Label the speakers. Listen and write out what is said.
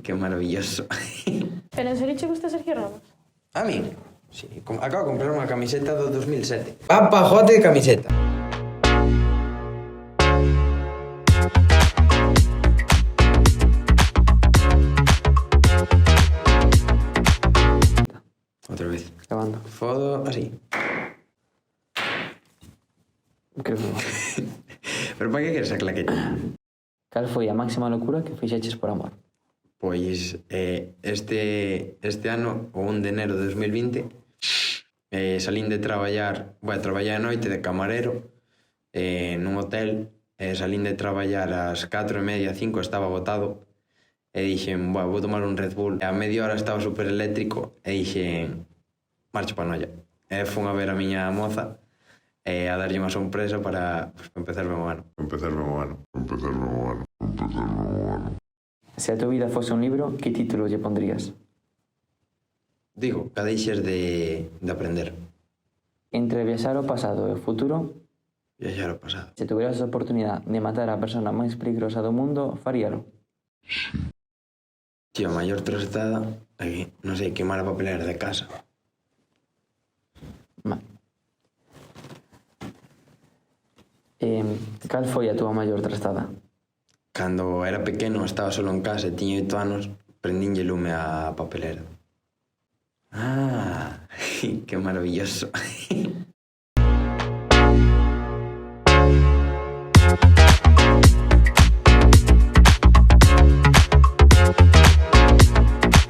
Speaker 1: Qué maravilloso.
Speaker 2: Pero en serio che gusta Sergio Ramos?
Speaker 1: A mí, sí. Acabo de comprar unha camiseta do 2007. Papajote de camiseta. Outra vez.
Speaker 3: Grabando.
Speaker 1: Fodo así.
Speaker 3: Creo que non.
Speaker 1: Pero para que queres a claqueta?
Speaker 3: Cal foi a máxima locura que fixeches por amor?
Speaker 1: Pois este ano, o 1 de enero de 2020, salín de traballar, traballei a noite de camarero nun hotel, salín de traballar ás 4:30, 5, estaba botado, e dixen, vou tomar un Red Bull. A media hora estaba super eléctrico e dixen, marcho pa Noia. E fun a ver a miña moza a darlle unha sorpresa para empezar ben o ano.
Speaker 3: Se a tua vida fose un libro, que título lle pondrías?
Speaker 1: Digo, cadeixes de aprender.
Speaker 3: Entre viaxar ao pasado e o futuro,
Speaker 1: Viaxar ao pasado.
Speaker 3: se tuveras a oportunidade de matar a persona máis peligrosa do mundo, faríalo?
Speaker 1: Tío, a maior trastada, non sei, quemar a papelera de casa.
Speaker 3: Vale. Cal foi a túa maior trastada?
Speaker 1: Cando era pequeno, estaba solo en casa e tiña 8 anos, prendinlle lume á papelera. Ah, que maravilloso.